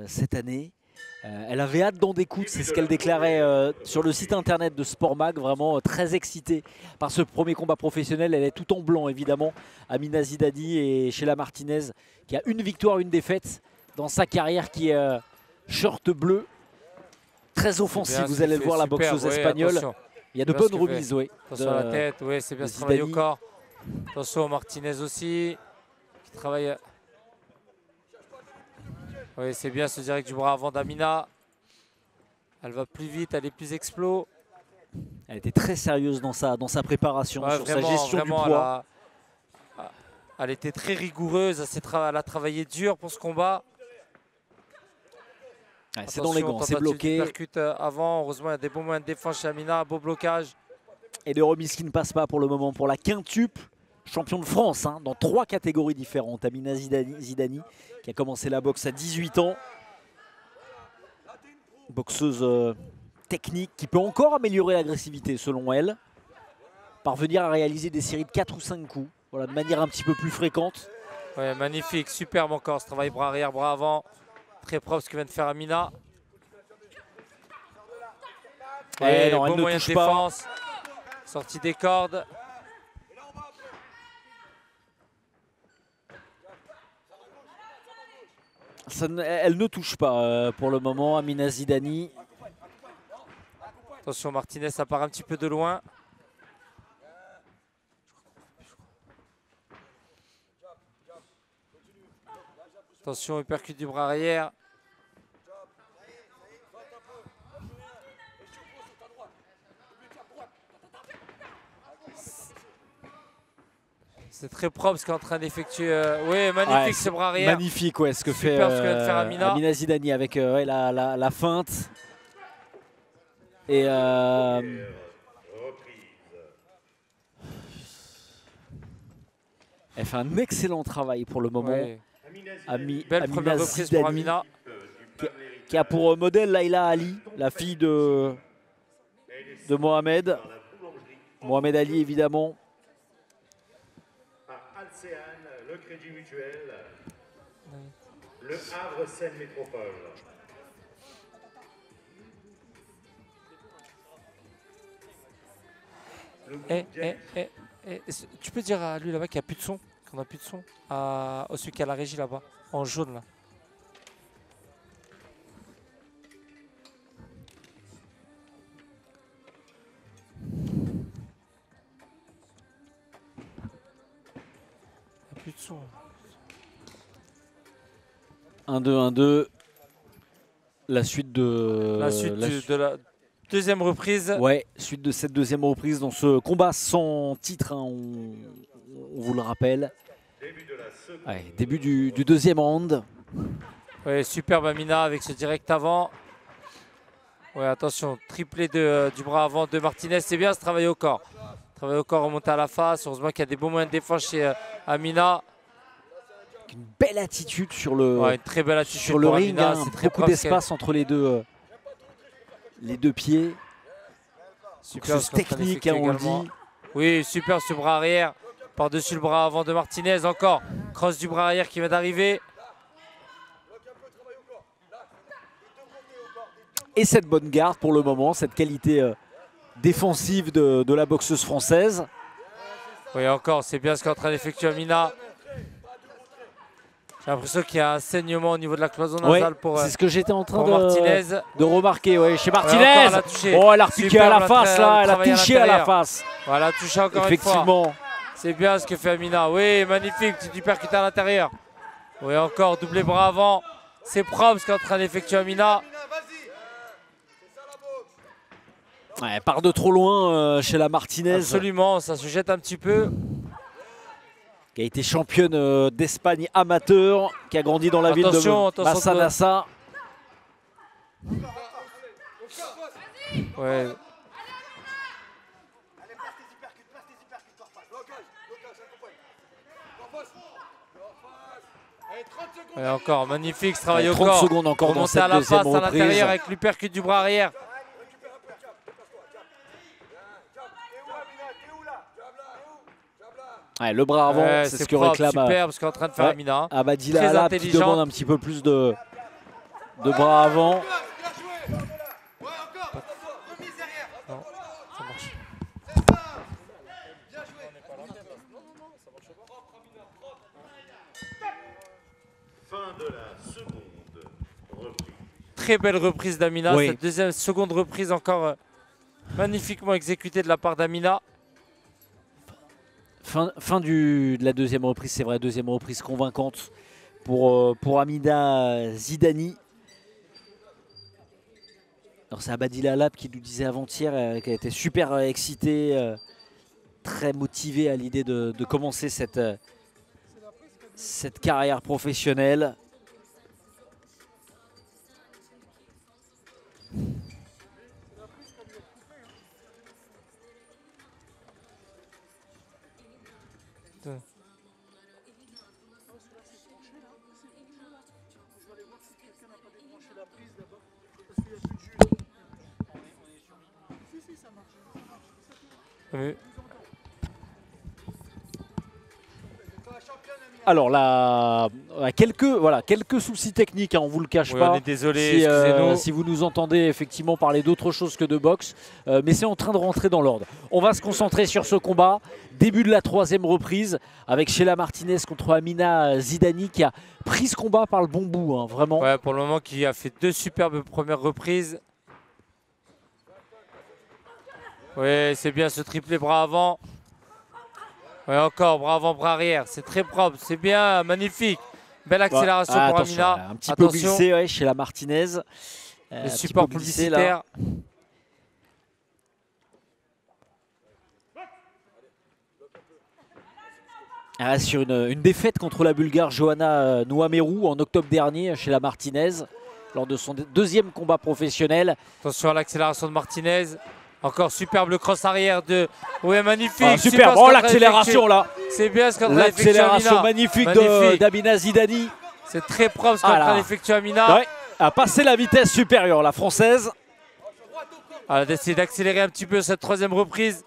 cette année. Elle avait hâte d'en découdre, c'est ce qu'elle déclarait sur le site internet de Sportmag, vraiment très excitée par ce premier combat professionnel. Elle est tout en blanc évidemment, Amina Zidani, et Sheila Martinez qui a une victoire, une défaite dans sa carrière, qui est short bleu. Très offensive, vous allez le voir, la boxeuse espagnole. Attention. Il y a de bonnes remises, oui. Attention à la tête, oui, c'est bien ce travail au corps. Attention Martinez aussi, qui travaille. Oui, c'est bien ce direct du bras avant d'Amina. Elle va plus vite, elle est plus explos. Elle était très sérieuse dans sa préparation, ouais, sur vraiment, sa gestion du poids. Elle était très rigoureuse, elle a travaillé dur pour ce combat. Ouais, c'est dans les gants, c'est bloqué. Percute avant, heureusement il y a des bons moyens de défense chez Amina, beau blocage. Et de remise qui ne passe pas pour le moment pour la quintuple champion de France, hein, dans 3 catégories différentes. Amina Zidani, qui a commencé la boxe à 18 ans. Boxeuse technique qui peut encore améliorer l'agressivité selon elle. Parvenir à réaliser des séries de 4 ou 5 coups, voilà, de manière un petit peu plus fréquente. Ouais, magnifique, superbe encore ce travail bras arrière, bras avant. Très propre ce que vient de faire Amina. Et non, beau elle ne moyen touche de pas. défense. Sortie des cordes. Elle ne touche pas pour le moment, Amina Zidani. Attention Martinez, ça part un petit peu de loin. Attention, il percute du bras arrière. C'est très propre ce qu'est en train d'effectuer. Oui, magnifique Ouais, ce bras arrière. Magnifique, ouais, ce que fait Super ce que vient de faire Amina Zidani avec la feinte. Et elle fait un excellent travail pour le moment. Ouais. Belle Amina première reprise Zidani, pour Amina. qui a pour modèle Laila Ali, la fille de Mohamed. Mohamed Ali, évidemment. Le Crédit Mutuel, le Havre Seine Métropole. Tu peux dire à lui là-bas qu'il n'y a plus de son, qu'on n'a plus de son, à celui qui a la régie là-bas, en jaune là. Plus de son. 1-2, 1-2. La suite de la deuxième reprise. Ouais, suite de cette deuxième reprise dans ce combat sans titre, hein, on vous le rappelle. Début du deuxième round. Ouais, superbe Amina avec ce direct avant. Ouais, attention, triplé du bras avant de Martinez. C'est bien ce travail au corps. Travail au corps, remonté à la face. Heureusement qu'il y a des bons moyens de défense chez Amina. Une belle attitude sur le, une très belle attitude sur le ring. Amina, Hein, beaucoup d'espace entre les deux pieds. Super technique, hein, on le dit. Oui, super ce bras arrière. Par-dessus le bras avant de Martinez. Encore cross du bras arrière qui vient d'arriver. Et cette bonne garde pour le moment, cette qualité défensive de la boxeuse française. Oui, encore, c'est bien ce qu'est en train d'effectuer Amina. J'ai l'impression qu'il y a un saignement au niveau de la cloison nasale pour c'est ce que j'étais en train de remarquer. Ouais, chez Martinez. Elle a repiqué à la face, là. Elle a touché à la face. Voilà, touché encore une fois. C'est bien ce que fait Amina. Oui, magnifique, petit percuté à l'intérieur. Oui, encore, doublé bras avant. C'est propre ce qu'est en train d'effectuer Amina. Ouais, elle part de trop loin chez la Martinez. Absolument, ça se jette un petit peu. Qui a été championne d'Espagne amateur, qui a grandi dans la ville de Massanassa. Ouais. Et encore, magnifique ce travail au corps. 30 secondes encore dans cette deuxième reprise. À l'intérieur avec l'uppercut du bras arrière. Ouais, le bras avant, c'est ce que réclame. Superbe ce qu'est en train de faire Amina. Abadila Alab qui demande un petit peu plus de de bras avant. Non, ça marche. Fin de la seconde reprise. Très belle reprise d'Amina. Oui. Cette seconde reprise encore magnifiquement exécutée de la part d'Amina. Fin de la deuxième reprise, c'est vrai, deuxième reprise convaincante pour Amina Zidani. Alors c'est Abadila Lab qui nous disait avant-hier qu'elle était super excitée, très motivée à l'idée de commencer cette carrière professionnelle. Oui. Alors là, quelques soucis techniques, hein, on vous le cache Oui, pas. on est désolé, Si, excusez-nous. si vous nous entendez effectivement parler d'autre chose que de boxe, mais c'est en train de rentrer dans l'ordre. On va se concentrer sur ce combat. Début de la troisième reprise avec Sheila Martinez contre Amina Zidani qui a pris ce combat par le bon bout, hein, vraiment. Ouais, pour le moment, qui a fait 2 superbes premières reprises. Oui, c'est bien ce triplé bras avant. Oui, encore bras avant, bras arrière. C'est très propre, c'est bien, magnifique. Belle accélération Ah, pour attention, Amina. un petit peu glissé, ouais, chez la Martinez. Les supports publicitaires. Ah, sur une défaite contre la Bulgare Johanna Nouamerou en octobre dernier chez la Martinez, lors de son deuxième combat professionnel. Attention à l'accélération de Martinez. Encore superbe le cross arrière de... Oui, magnifique. Ah, super, oh l'accélération là. C'est bien ce qu'en train d'effectuer l'accélération Amina. magnifique d'Amina Zidani. C'est très propre ce qu'en train d'effectuer Amina. Ouais, a passé la vitesse supérieure, la française. Elle a décidé d'accélérer un petit peu cette troisième reprise.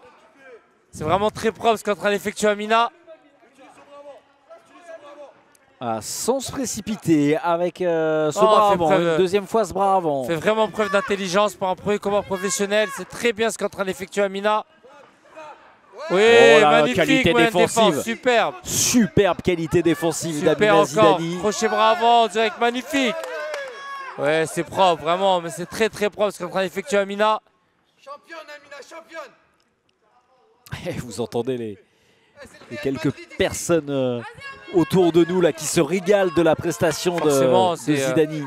C'est vraiment très propre ce qu'en train d'effectuer Amina. Ah, sans se précipiter avec ce bras avant, une deuxième fois ce bras avant. Fait vraiment preuve d'intelligence pour un premier combat professionnel. C'est très bien ce qu'en train d'effectuer Amina. Oui, oh là, magnifique, qualité défensive. Défense, superbe. Superbe qualité défensive d'Amina Zidani. Crochet bras avant, direct magnifique. Ouais, c'est propre, vraiment, mais c'est très très propre ce qu'en train d'effectuer Amina. Championne, Amina, championne. Vous entendez les quelques personnes autour de nous là qui se régalent de la prestation de Zidani.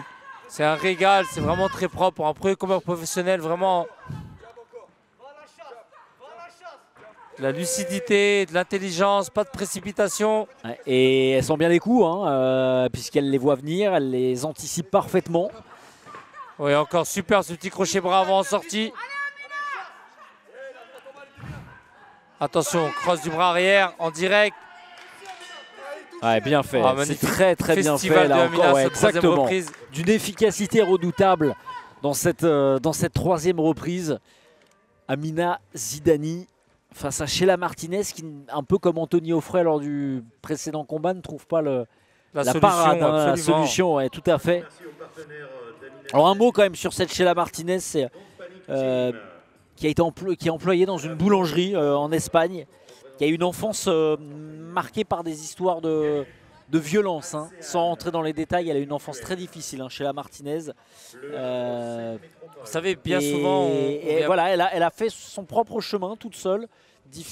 C'est un régal, c'est vraiment très propre pour un premier combat professionnel, vraiment. De la lucidité, de l'intelligence, pas de précipitation. Et elle sent bien les coups, hein, puisqu'elle les voit venir, elle les anticipe parfaitement. Oui, encore super ce petit crochet bras avant en sortie. Attention, cross du bras arrière en direct. Ouais, bien fait, c'est très très bien fait Festival là de Amina, encore, ouais, cette troisième exactement. reprise. D'une efficacité redoutable dans cette troisième reprise. Amina Zidani face à Sheila Martinez qui, un peu comme Anthony Offray lors du précédent combat, ne trouve pas la parade, hein, la solution, ouais, tout à fait. Alors un mot quand même sur cette Sheila Martinez, c'est qui est employée dans une boulangerie en Espagne, qui a une enfance marquée par des histoires de violence, hein. Sans rentrer dans les détails, elle a une enfance très difficile, hein, Sheila Martinez. Vous savez, bien souvent... Voilà, elle a fait son propre chemin toute seule,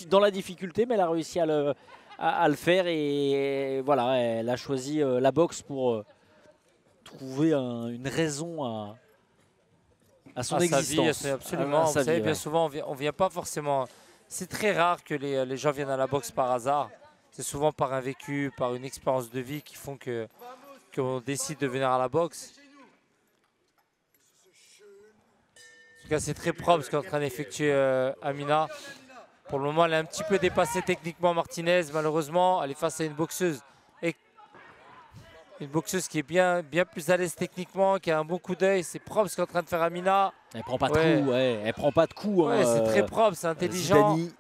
dans la difficulté, mais elle a réussi à le faire. Et voilà, elle a choisi la boxe pour trouver une raison à son existence. Sa vie, absolument. Vous savez, bien souvent, on vient pas forcément... C'est très rare que les gens viennent à la boxe par hasard. C'est souvent par un vécu, par une expérience de vie qui font qu'on décide de venir à la boxe. En tout cas, c'est très propre ce qu'est en train d'effectuer Amina. Pour le moment, elle est un petit peu dépassée techniquement Martinez. Malheureusement, elle est face à une boxeuse. Une boxeuse qui est bien plus à l'aise techniquement, qui a un bon coup d'œil. C'est propre ce qu'est en train de faire Amina. Elle prend pas de coups, ouais. Elle prend pas de coups. Ouais, c'est très propre, c'est intelligent. Zidani.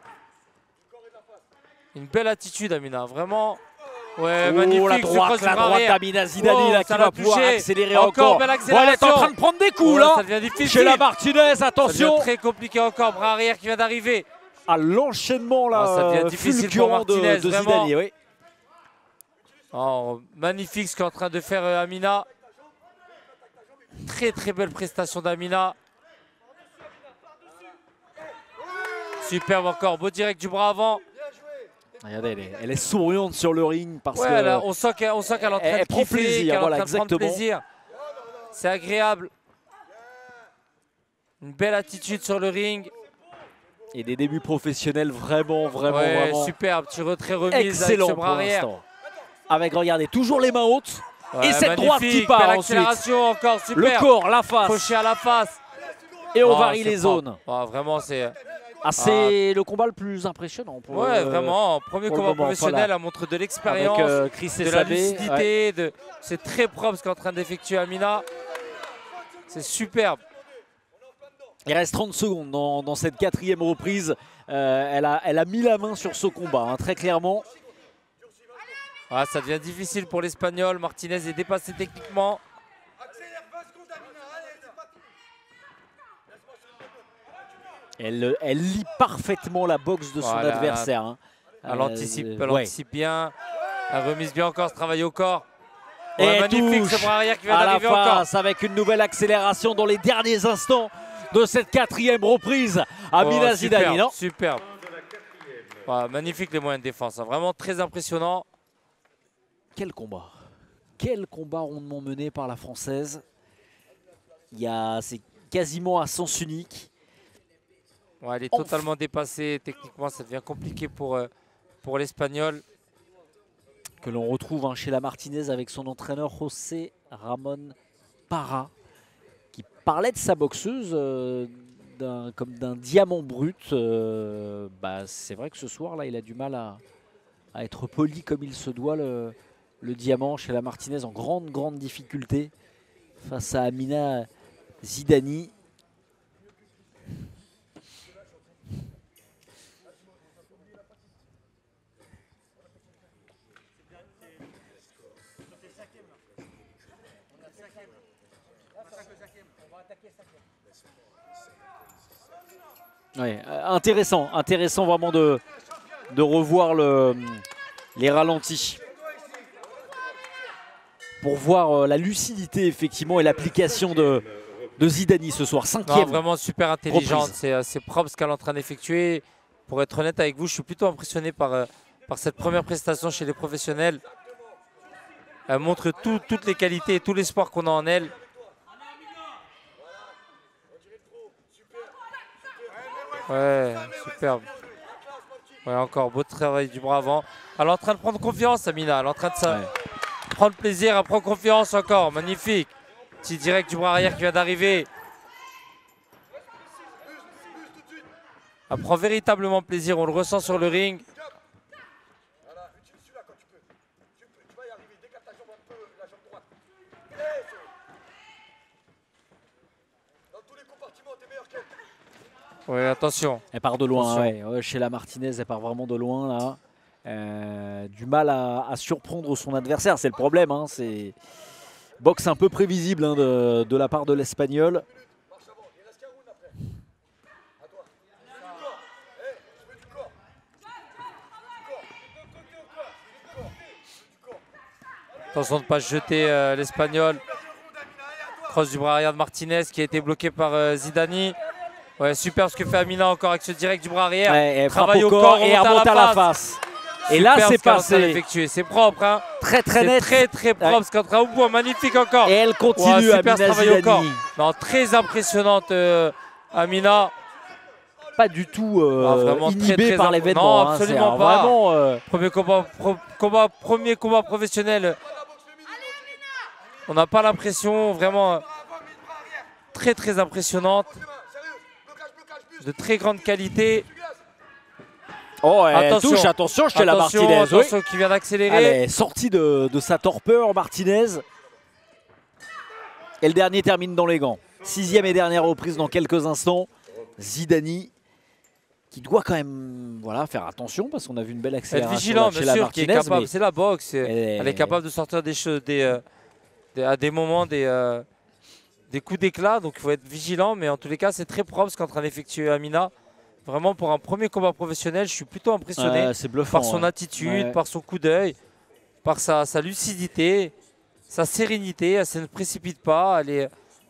Une belle attitude Amina, vraiment. Ouais, magnifique, la ce droite cross du bras arrière. d'Amina Zidani Oh, là, qui ça va l'a pouvoir touché. accélérer Encore, encore. belle Ouais, elle est en accélération. train de prendre des coups Oh, là. ça devient difficile. Chez la Martinez, Ça attention. devient très compliqué encore. Bras arrière qui vient d'arriver. À l'enchaînement là, Ça devient difficile pour fulgurant Martinez, de vraiment. Zidani. Oui. Oh, magnifique ce qu'est en train de faire Amina. Très très belle prestation d'Amina. Superbe encore, beau direct du bras avant. Regardez, elle est souriante sur le ring parce Ouais, que là, on sent qu'elle est en train elle de prend kiffer, plaisir, qu'elle est en voilà, train de prendre exactement. plaisir. C'est agréable. Une belle attitude sur le ring. et des débuts professionnels vraiment, vraiment, Ouais, vraiment superbe, petit retrait remise excellent avec ce pour bras arrière. l'instant. Avec, regardez, toujours les mains hautes Ouais, et cette droite qui magnifique, part belle ensuite. accélération encore, Le super. corps, la face Crochet à la face. et on Oh, varie c'est les propre. zones. Oh, vraiment, c'est... Ah, c'est le combat le plus impressionnant pour Ouais, vraiment, premier pour le combat moment, professionnel, voilà. elle montre de avec l'expérience, Chris de la Sabé. lucidité, c'est très propre ce qu'est en train d'effectuer Amina. C'est superbe. Il reste 30 secondes dans cette 4e reprise. Elle a mis la main sur ce combat, hein, très clairement. Ah, ça devient difficile pour l'Espagnol. Martinez est dépassé techniquement. Accélère 20 secondes, Amina. Allez, c'est parti. Elle lit parfaitement la boxe de son Voilà. adversaire. Hein. Elle anticipe Ouais. bien. Elle remise bien encore ce travail au corps. Et Ouais, elle magnifique touche ce bras arrière qui vient à la d'arriver encore. face avec une nouvelle accélération dans les derniers instants de cette 4e reprise. Amina Oh, Zidani, non? Superbe. Ouais, magnifique les moyens de défense. Hein. Vraiment très impressionnant. Quel combat! Quel combat rondement mené par la Française. C'est quasiment à sens unique. Ouais, elle est Enfin. totalement dépassée. Techniquement, ça devient compliqué pour l'Espagnol. Que l'on retrouve hein, chez la Martinez avec son entraîneur José Ramon Parra, qui parlait de sa boxeuse comme d'un diamant brut. C'est vrai que ce soir-là, il a du mal à être poli comme il se doit, le diamant chez la Martinez, en grande difficulté face à Amina Zidani. Ouais, intéressant vraiment de revoir les ralentis pour voir la lucidité effectivement et l'application de Zidani ce soir. 5e. Non, vraiment super intelligente, c'est propre ce qu'elle est en train d'effectuer. Pour être honnête avec vous, je suis plutôt impressionné par cette première prestation chez les professionnels. Elle montre toutes les qualités et tout l'espoir qu'on a en elle. Ouais, superbe. Ouais, encore beau travail du bras avant. Elle est en train de prendre confiance, Amina. Elle est en train de prendre plaisir, elle prend confiance encore. Magnifique. Petit direct du bras arrière qui vient d'arriver. Elle prend véritablement plaisir, on le ressent sur le ring. Voilà, utilise celui-là quand tu peux. Tu vas y arriver. Décale ta jambe un peu, la jambe droite. Dans tous les compartiments, t'es meilleur qu'elle. Oui, attention. Elle part de loin, Attention. ouais. Chez la Martinez, elle part vraiment de loin là. Du mal à surprendre son adversaire, c'est le problème. Hein. C'est boxe un peu prévisible hein, de la part de l'Espagnol. Marche avant, il reste qu'un round après. À toi. Je veux du corps. Attention de ne pas se jeter l'Espagnol. Cross du bras arrière de Martinez qui a été bloqué par Zidani. Ouais, super ce que fait Amina encore avec ce direct du bras arrière. Ouais, elle frappe Travail au corps et elle remonte remonte à la face. Et là, Superbe c'est ce qu'elle est en train passé d'effectuer. C'est propre. Hein. très C'est net. très propre Ouais. ce qu'elle est en train au bout. Magnifique encore. Et elle continue, Ouais, super ce Amina travail au corps. Zidani. Non, très impressionnante Amina. Pas du tout vraiment inhibée très par l'événement. non, hein. absolument C'est pas. Vraiment, Premier combat professionnel. On n'a pas l'impression, vraiment très impressionnante. Sérieux. Blocage, plus. De très grande qualité. oh, elle Attention. touche, attention chez la Attention, Martinez. Oui. attention qui vient Elle d'accélérer. est sortie de sa torpeur, Martinez. Et le dernier termine dans les gants. 6e et dernière reprise dans quelques instants. Zidani qui doit quand même voilà, faire attention parce qu'on a vu une belle Être accélération vigilant, là, chez bien la sûr, qui est Martinez. capable. Mais C'est la boxe. Elle est capable de sortir des choses, à des moments, des coups d'éclat. Donc il faut être vigilant. Mais en tous les cas, c'est très propre ce qu'est en train d'effectuer Amina. Vraiment, pour un premier combat professionnel, je suis plutôt impressionné c'est bluffant, par son ouais. attitude, Ouais. par son coup d'œil, par sa lucidité, sa sérénité. Elle ne se précipite pas.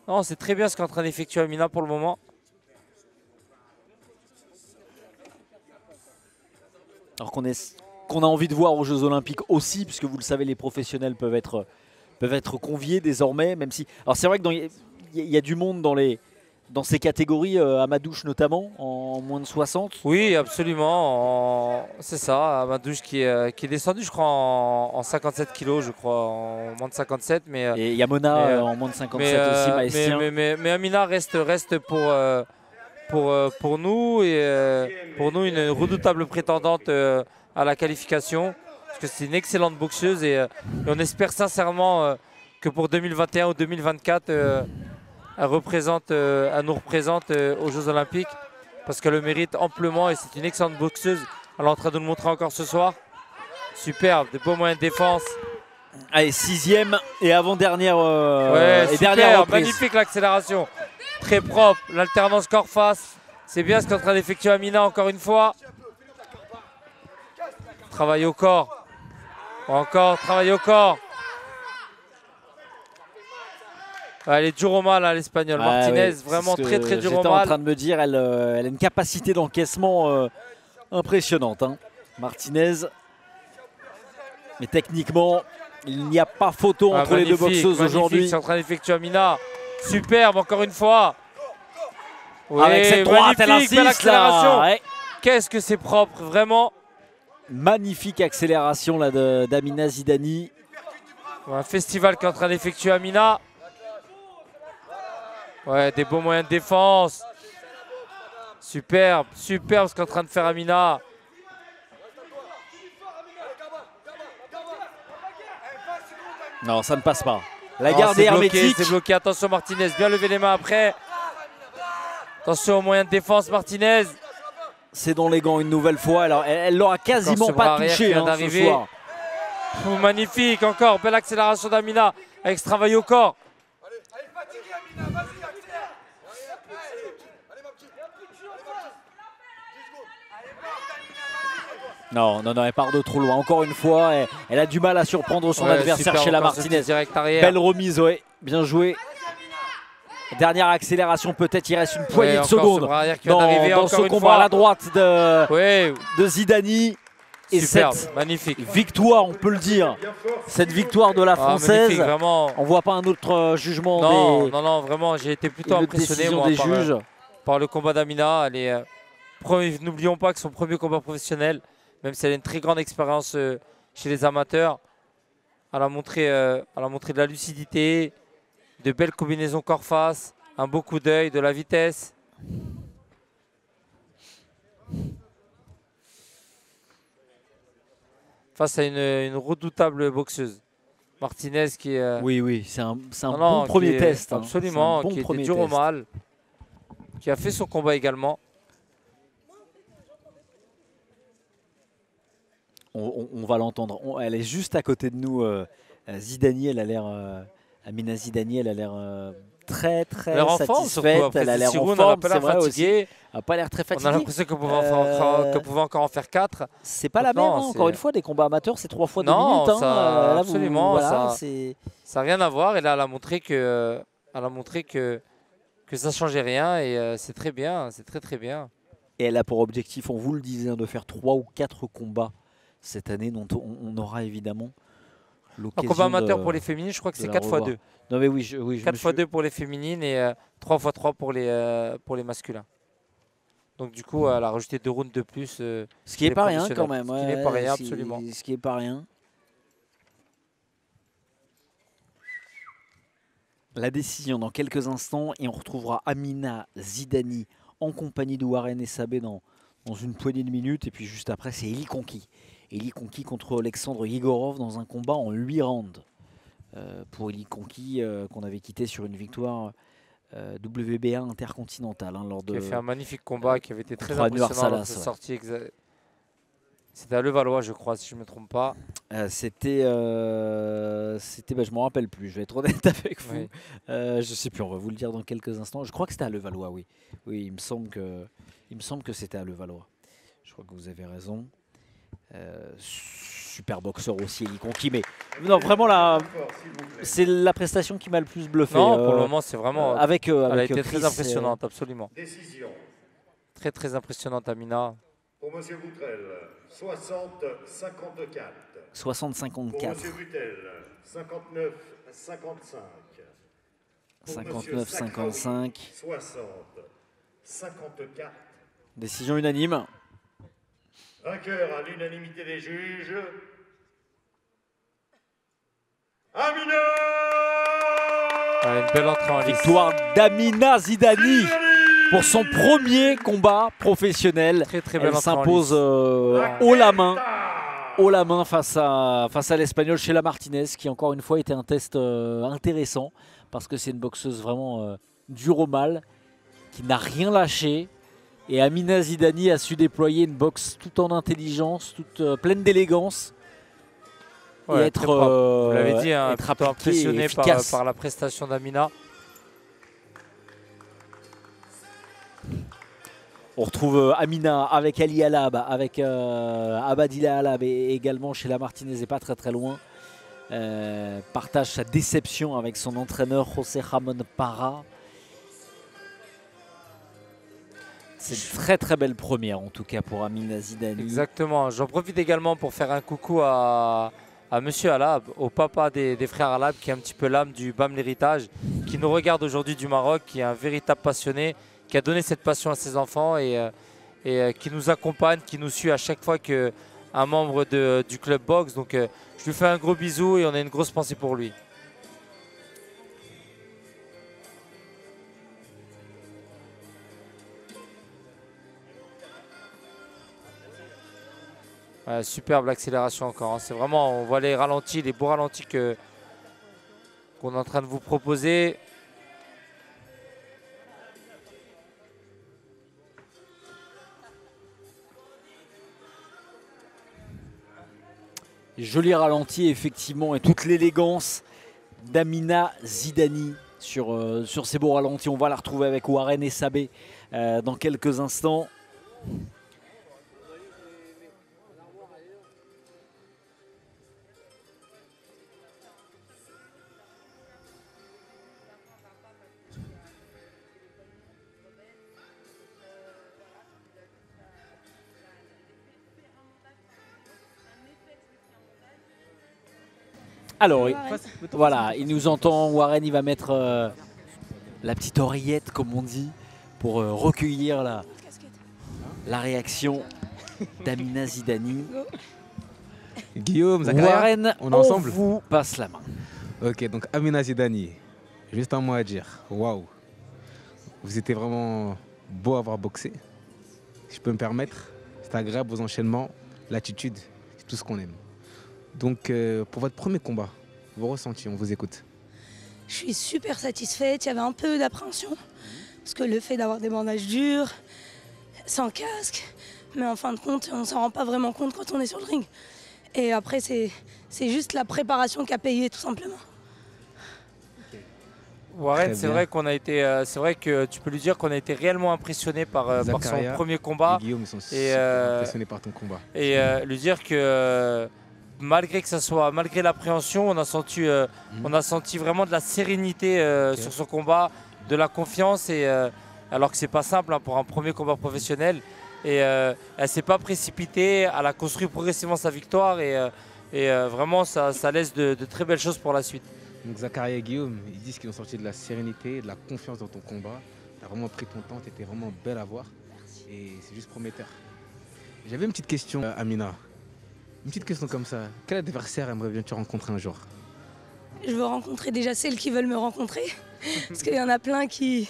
Non, c'est très bien ce qu'est en train d'effectuer Amina pour le moment. Alors qu'on a envie de voir aux Jeux Olympiques aussi, puisque vous le savez, les professionnels peuvent être conviés désormais, même si. Alors c'est vrai que il y a du monde dans ces catégories, Amadouche notamment, en moins de 60. Oui, absolument. C'est ça, Amadouche qui est descendu, je crois, en 57 kilos, je crois, en moins de 57. Et il y a Mona en moins de 57 aussi, Maestien. Mais Amina reste pour nous et pour nous une redoutable prétendante à la qualification, parce que c'est une excellente boxeuse et on espère sincèrement que pour 2021 ou 2024, elle nous représente aux Jeux Olympiques, parce qu'elle le mérite amplement et c'est une excellente boxeuse. Elle est en train de nous le montrer encore ce soir. Superbe, de beaux moyens de défense. Allez, 6e et avant-dernière dernière reprise. Magnifique l'accélération. Très propre, l'alternance corps-face. C'est bien ce qu'est en train d'effectuer Amina encore une fois. Travail au corps. Encore, travail au corps. Elle est dure au mal, hein, l'Espagnole. Martinez, oui, vraiment très dur au J'étais mal. en train de me dire, elle a une capacité d'encaissement impressionnante. Hein. Martinez. Mais techniquement, il n'y a pas photo entre les deux boxeuses aujourd'hui. C'est en train d'effectuer Amina. Superbe, encore une fois. Oui, avec cette droite, elle magnifique, belle insiste là. accélération. Ouais. Qu'est-ce que c'est propre, vraiment. Magnifique accélération là d'Amina Zidani. Un festival qui est en train d'effectuer Amina. Ouais, des beaux moyens de défense. Superbe, superbe ce qu'est en train de faire Amina. Non, ça ne passe pas. La garde est hermétique. C'est bloqué, attention Martinez, bien lever les mains après. Attention aux moyens de défense Martinez. C'est dans les gants une nouvelle fois. Alors, elle l'aura quasiment pas touché hein, ce soir. Magnifique, encore, belle accélération d'Amina avec ce travail au corps. Non, elle part de trop loin. Encore une fois, elle a du mal à surprendre son adversaire chez la Martinez. Belle remise, ouais, bien joué. Dernière accélération, peut-être il reste une poignée de secondes dans ce combat à la droite de Zidani. Et superbe, cette magnifique victoire, on peut le dire, cette victoire de la Française, on voit pas un autre jugement non, vraiment, j'ai été plutôt impressionné moi, des juges. Par le combat d'Amina. N'oublions pas que son premier combat professionnel, même si elle a une très grande expérience chez les amateurs, elle a montré de la lucidité, de belles combinaisons corps-face, un beau coup d'œil, de la vitesse. Face à une redoutable boxeuse. Martinez qui est... Oui, c'est un bon premier test. Absolument, bon qui était dur au mal, qui a fait son combat également. On va l'entendre. Elle est juste à côté de nous. Zidani, elle a l'air... Amina Zidani, elle a l'air très satisfaite. Elle a l'air en forme, c'est vrai aussi. Elle n'a pas l'air très fatiguée. On a l'impression qu'elle pouvait encore en faire 4. C'est pas la même, hein, encore une fois, des combats amateurs, c'est 3 fois 2 minutes. Hein. Absolument, voilà, ça n'a rien à voir. Et là, elle a montré que ça ne changeait rien et c'est très bien, c'est très bien. Et elle a pour objectif, on vous le disait, de faire 3 ou 4 combats cette année, dont on aura évidemment l'occasion. Un combat amateur pour les féminines, je crois que c'est 4x2. Non mais oui, 4x2 pour les féminines et 3x3 pour les masculins. Donc du coup, elle a rajouté 2 rounds de plus. Ce qui n'est pas rien quand même. Ce qui n'est pas rien, absolument. Ce qui n'est pas rien. La décision dans quelques instants et on retrouvera Amina Zidani en compagnie de Warren Sabé dans une poignée de minutes. Et puis juste après, c'est Eli Conqui. Eli Conqui contre Alexandre Yegorov dans un combat en 8 rounds. Pour Eli Conqui, qu'on avait quitté sur une victoire WBA intercontinental hein, lors de. Qui a fait un magnifique combat qui avait été très contre Anouar impressionnant dans Salas, sa ouais. sortie. C'était à Levallois, je crois, si je ne me trompe pas. C'était, bah, je m'en rappelle plus. Je vais être honnête avec vous. Oui. Je sais plus. On va vous le dire dans quelques instants. Je crois que c'était à Levallois, oui. Oui, il me semble que c'était à Levallois. Je crois que vous avez raison. Super boxeur aussi, Elie Conquis. Mais non, vraiment là, c'est la prestation qui m'a le plus bluffé. Non, pour le moment, c'est vraiment. Avec, Elle a avec été Chris, très impressionnante, absolument. Décision. Très, très impressionnante, Amina. Pour M. Boutrel, 60-54. 60-54. Pour M. Butel, 59-55. 59-55. 60-54. Décision unanime. Vainqueur à l'unanimité des juges, Amina! Une belle entrée en lice. Victoire d'Amina Zidani pour son premier combat professionnel. Très, très belle Elle entrée en s'impose lice. haut la main face à l'Espagnol Sheila Martinez, qui encore une fois était un test intéressant parce que c'est une boxeuse vraiment dure au mal, qui n'a rien lâché. Et Amina Zidani a su déployer une boxe tout en intelligence, toute pleine d'élégance. Ouais, et être, très propre. Vous l'avez dit, hein, être plutôt appliquée et impressionné efficace. par la prestation d'Amina. On retrouve Amina avec Ali Alab, avec Abadila Alab et également Sheila Martinez et pas très très loin. Partage sa déception avec son entraîneur José Ramon Parra. C'est une très très belle première en tout cas pour Amina Zidani. Exactement. J'en profite également pour faire un coucou à Monsieur Alab, au papa des frères Alab, qui est un petit peu l'âme du BAM l'héritage, qui nous regarde aujourd'hui du Maroc, qui est un véritable passionné, qui a donné cette passion à ses enfants et qui nous accompagne, qui nous suit à chaque fois qu'un membre du club boxe. Donc je lui fais un gros bisou et on a une grosse pensée pour lui. Ouais, superbe l'accélération encore. Hein. C'est vraiment, on voit les ralentis, les beaux ralentis qu'on est en train de vous proposer. Joli ralenti effectivement et toute l'élégance d'Amina Zidani sur ces beaux ralentis. On va la retrouver avec Warren et Sabé dans quelques instants. Alors, voilà, il nous entend. Warren, il va mettre la petite oreillette, comme on dit, pour recueillir la réaction d'Amina Zidani. Guillaume, Zakaria, Warren, on est ensemble. vous passe la main. Ok, donc Amina Zidani, juste un mot à dire. Waouh, vous étiez vraiment beau à avoir boxé. Si je peux me permettre, c'est agréable vos enchaînements, l'attitude, c'est tout ce qu'on aime. Donc, pour votre premier combat, vos ressentis, on vous écoute. Je suis super satisfaite. Il y avait un peu d'appréhension parce que le fait d'avoir des bandages durs, sans casque, mais en fin de compte, on ne s'en rend pas vraiment compte quand on est sur le ring. Et après, c'est juste la préparation qui a payé, tout simplement. Warren, c'est vrai qu'on a été, c'est vrai que tu peux lui dire qu'on a été réellement impressionné par son premier combat. Et Guillaume, ils sont super impressionnés par ton combat. Et lui dire que malgré l'appréhension, on a senti vraiment de la sérénité sur son combat, de la confiance, et alors que c'est pas simple hein, pour un premier combat professionnel. Et elle s'est pas précipitée, elle a construit progressivement sa victoire et vraiment ça laisse de très belles choses pour la suite. Donc Zakaria et Guillaume, ils disent qu'ils ont sorti de la sérénité, de la confiance dans ton combat. Tu as vraiment pris ton temps, tu étais vraiment belle à voir et c'est juste prometteur. J'avais une petite question, Amina. Une petite question comme ça. Quel adversaire aimerais bien-tu rencontrer un jour? Je veux rencontrer déjà celles qui veulent me rencontrer, parce qu'il y en a plein qui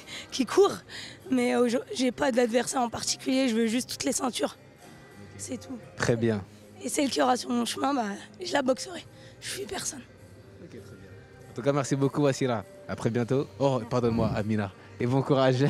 courent, mais j'ai pas d'adversaire en particulier, je veux juste toutes les ceintures. C'est tout. Très bien. Et celle qui aura sur mon chemin, bah, je la boxerai. Je suis personne. Ok, très bien. En tout cas, merci beaucoup, Wassila. À très bientôt. Oh, pardonne-moi, Amina. et bon courage.